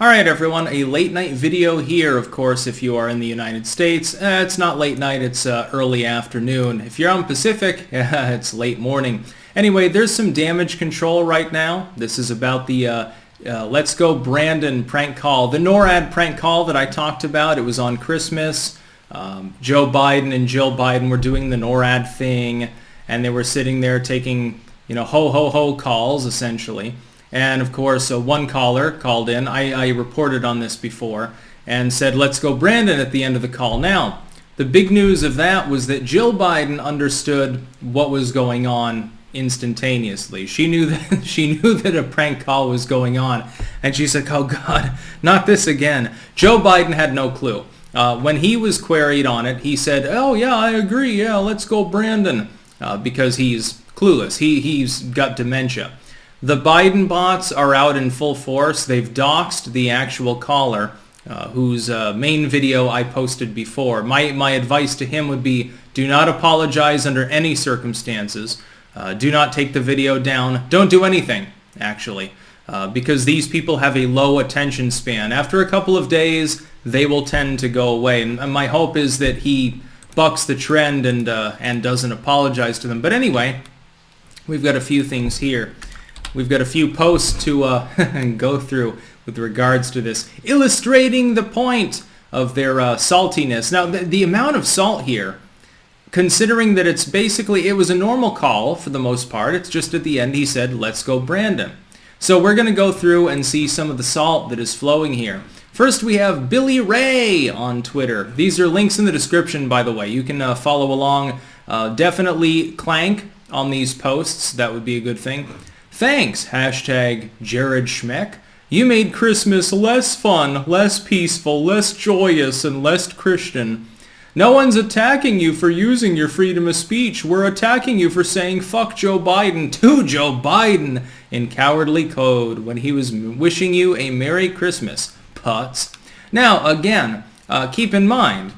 Alright everyone, a late night video here, of course, if you are in the United States. It's not late night, it's early afternoon. If you're on Pacific, it's late morning. Anyway, there's some damage control right now. This is about the Letsgobrandon prank call. The NORAD prank call that I talked about, it was on Christmas. Joe Biden and Jill Biden were doing the NORAD thing, and they were sitting there taking, ho ho ho calls, essentially. And of course, one caller called in. I reported on this before and said, "Let's go Brandon" at the end of the call. Now, the big news of that was that Jill Biden understood what was going on instantaneously. She knew that a prank call was going on, and she said, "Oh God, not this again." Joe Biden had no clue. When he was queried on it, he said, "Oh yeah, I agree. Yeah, let's go Brandon," because he's clueless. He's got dementia. The Biden bots are out in full force. They've doxed the actual caller, whose main video I posted before. My advice to him would be, do not apologize under any circumstances. Do not take the video down. Don't do anything, actually, because these people have a low attention span. After a couple of days, they will tend to go away. And my hope is that he bucks the trend and doesn't apologize to them. But anyway, we've got a few things here. We've got a few posts to go through with regards to this, illustrating the point of their saltiness. Now, the amount of salt here, considering that it's basically, it was a normal call for the most part. It's just at the end he said, "Let's go Brandon." So we're going to go through and see some of the salt that is flowing here. First, we have Billy Ray on Twitter. These are links in the description, by the way. You can follow along. Definitely clank on these posts. That would be a good thing. Thanks, hashtag Jared Schmeck. You made Christmas less fun, less peaceful, less joyous, and less Christian. No one's attacking you for using your freedom of speech. We're attacking you for saying fuck Joe Biden to Joe Biden in cowardly code when he was wishing you a Merry Christmas, putz. Now, again, keep in mind,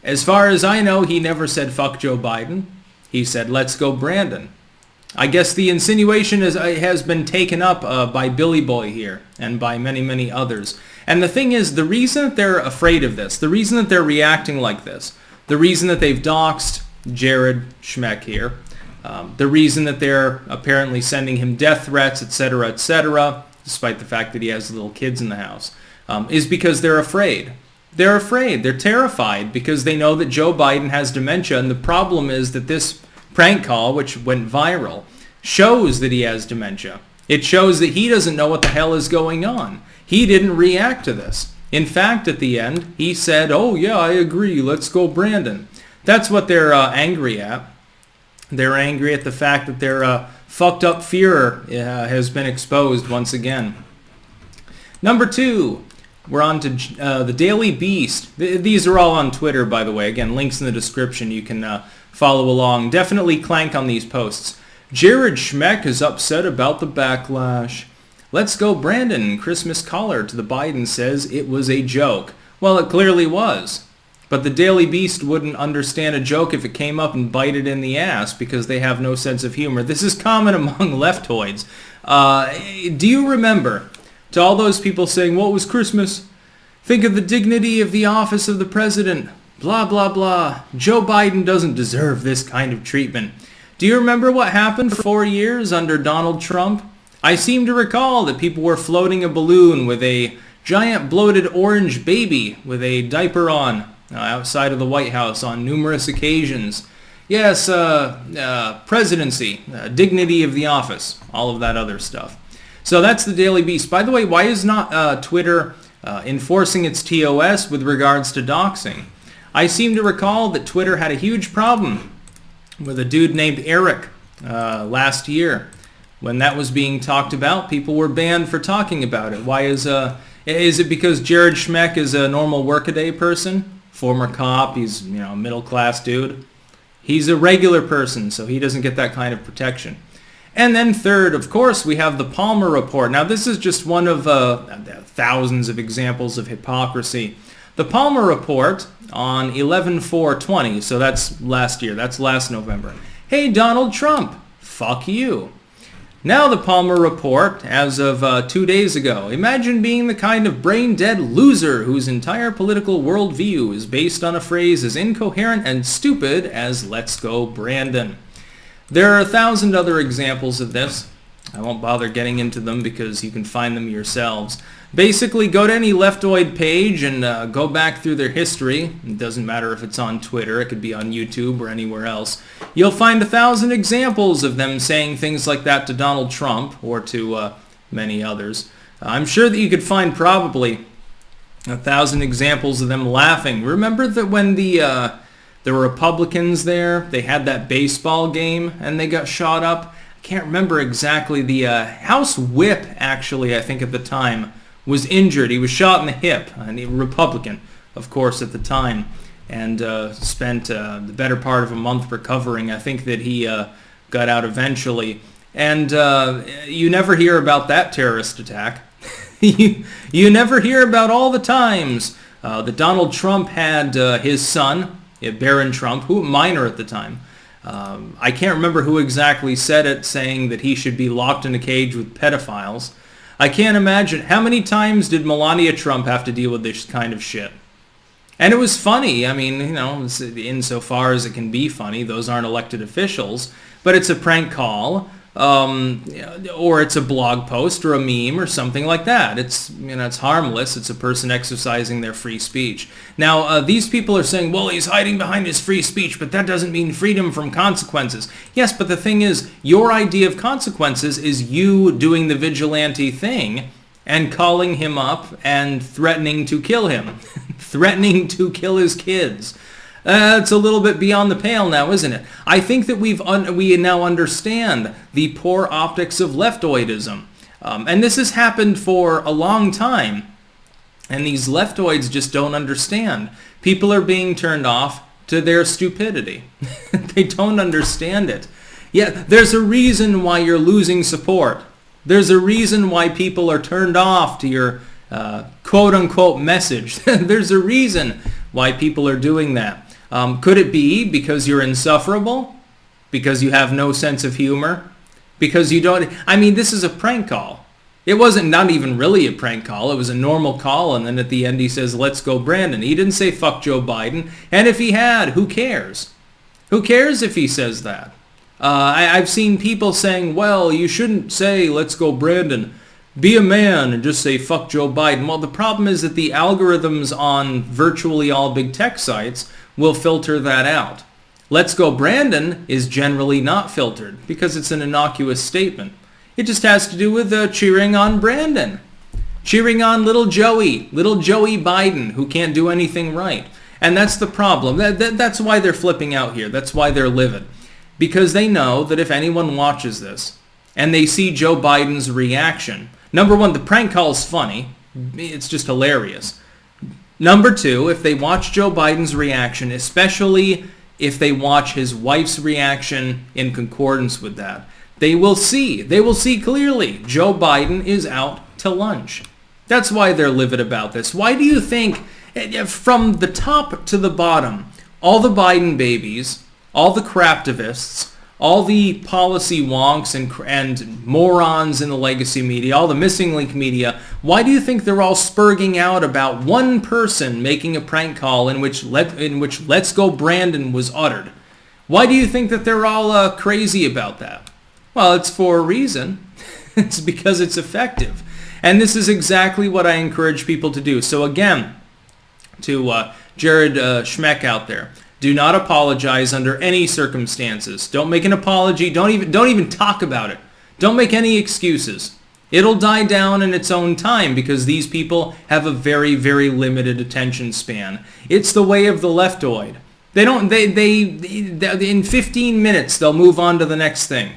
as far as I know, he never said fuck Joe Biden. He said, "Let's go Brandon." I guess the insinuation has been taken up by Billy Boy here and by many, many others. And the thing is, the reason that they're afraid of this, the reason that they're reacting like this, the reason that they've doxed Jared Schmeck here, the reason that they're apparently sending him death threats, etc., despite the fact that he has little kids in the house, is because they're afraid. They're afraid. They're terrified because they know that Joe Biden has dementia. And the problem is that this prank call, which went viral, shows that he has dementia. It shows that he doesn't know what the hell is going on. He didn't react to this. In fact, at the end, he said, "Oh yeah, I agree, let's go Brandon." That's what they're angry at. They're angry at the fact that their fucked up fear has been exposed once again. Number 2, we're on to the Daily Beast. These are all on Twitter, by the way. Again, links in the description. You can follow along. Definitely clank on these posts. Jared Schmeck is upset about the backlash. Let's go Brandon. Christmas caller to the Biden says it was a joke. Well, it clearly was. But the Daily Beast wouldn't understand a joke if it came up and bite it in the ass because they have no sense of humor. This is common among leftoids. Do you remember, to all those people saying, "What was Christmas? Think of the dignity of the office of the president. Blah, blah, blah. Joe Biden doesn't deserve this kind of treatment." Do you remember what happened for 4 years under Donald Trump? I seem to recall that people were floating a balloon with a giant bloated orange baby with a diaper on outside of the White House on numerous occasions. Yes, presidency, dignity of the office, all of that other stuff. So that's the Daily Beast. By the way, why is not Twitter enforcing its TOS with regards to doxing? I seem to recall that Twitter had a huge problem with a dude named Eric last year. When that was being talked about, people were banned for talking about it. Why is it because Jared Schmeck is a normal workaday person? Former cop, he's a middle-class dude. He's a regular person, so he doesn't get that kind of protection. And then third, of course, we have the Palmer Report. Now, this is just one of thousands of examples of hypocrisy. The Palmer Report on 11/4/20, so that's last year, that's last November. Hey, Donald Trump, fuck you. Now the Palmer Report, as of 2 days ago. Imagine being the kind of brain-dead loser whose entire political worldview is based on a phrase as incoherent and stupid as Letsgobrandon. There are 1,000 other examples of this. I won't bother getting into them because you can find them yourselves. Basically, go to any leftoid page and go back through their history. It doesn't matter if it's on Twitter, it could be on YouTube or anywhere else. You'll find 1,000 examples of them saying things like that to Donald Trump or to many others. I'm sure that you could find probably 1,000 examples of them laughing. Remember that when the Republicans there, they had that baseball game and they got shot up? I can't remember exactly. The House Whip, actually, I think at the time, was injured. He was shot in the hip, and a Republican, of course, at the time, and spent the better part of a month recovering. I think that he got out eventually. And you never hear about that terrorist attack. you never hear about all the times that Donald Trump had his son, Barron Trump, who minor at the time. I can't remember who exactly said it, saying that he should be locked in a cage with pedophiles. I can't imagine. How many times did Melania Trump have to deal with this kind of shit? And it was funny. I mean, you know, insofar as it can be funny, those aren't elected officials, but it's a prank call, or it's a blog post or a meme or something like that. It's, you know, it's harmless. It's a person exercising their free speech. Now, these people are saying, well, he's hiding behind his free speech, but that doesn't mean freedom from consequences. Yes, but the thing is, your idea of consequences is you doing the vigilante thing and calling him up and threatening to kill him, threatening to kill his kids. It's a little bit beyond the pale now, isn't it? I think that we now understand the poor optics of leftoidism. And this has happened for a long time. And these leftoids just don't understand. People are being turned off to their stupidity. They don't understand it. Yeah, there's a reason why you're losing support. There's a reason why people are turned off to your quote-unquote message. There's a reason why people are doing that. Could it be because you're insufferable? Because you have no sense of humor? Because you don't... I mean, this is a prank call. It wasn't not even really a prank call. It was a normal call, and then at the end he says, let's go Brandon. He didn't say fuck Joe Biden. And if he had, who cares? Who cares if he says that? I've seen people saying, well, you shouldn't say let's go Brandon. Be a man and just say fuck Joe Biden. Well, the problem is that the algorithms on virtually all big tech sites will filter that out. Let's go Brandon is generally not filtered because it's an innocuous statement. It just has to do with cheering on Brandon. Cheering on little Joey Biden, who can't do anything right. And that's the problem. That's why they're flipping out here. That's why they're livid. Because they know that if anyone watches this and they see Joe Biden's reaction, number one, the prank call is funny. It's just hilarious. Number two, if they watch Joe Biden's reaction, especially if they watch his wife's reaction in concordance with that, they will see clearly Joe Biden is out to lunch. That's why they're livid about this. Why do you think, from the top to the bottom, all the Biden babies, all the craptivists, all the policy wonks and morons in the legacy media, all the missing link media, why do you think they're all spurging out about one person making a prank call in which Let's Go Brandon was uttered? Why do you think that they're all crazy about that? Well, it's for a reason. It's because it's effective. And this is exactly what I encourage people to do. So again, to Jared Schmeck out there, do not apologize under any circumstances. Don't make an apology. Don't even talk about it. Don't make any excuses. It'll die down in its own time because these people have a very, very limited attention span. It's the way of the leftoid. In 15 minutes, they'll move on to the next thing.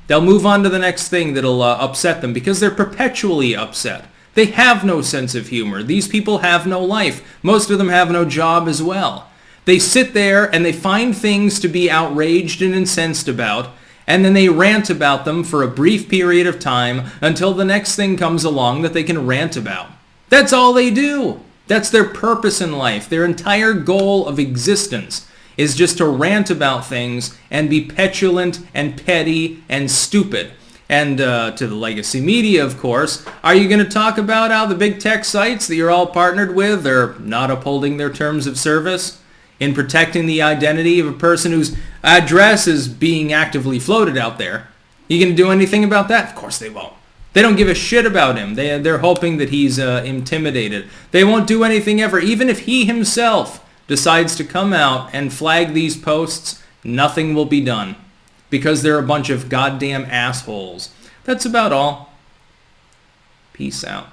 They'll move on to the next thing that'll upset them because they're perpetually upset. They have no sense of humor. These people have no life. Most of them have no job as well. They sit there and they find things to be outraged and incensed about, and then they rant about them for a brief period of time until the next thing comes along that they can rant about. That's all they do. That's their purpose in life. Their entire goal of existence is just to rant about things and be petulant and petty and stupid. And to the legacy media, of course, are you going to talk about how the big tech sites that you're all partnered with are not upholding their terms of service in protecting the identity of a person whose address is being actively floated out there? You going to do anything about that? Of course they won't. They don't give a shit about him. They're hoping that he's intimidated. They won't do anything ever. Even if he himself decides to come out and flag these posts, nothing will be done. Because they're a bunch of goddamn assholes. That's about all. Peace out.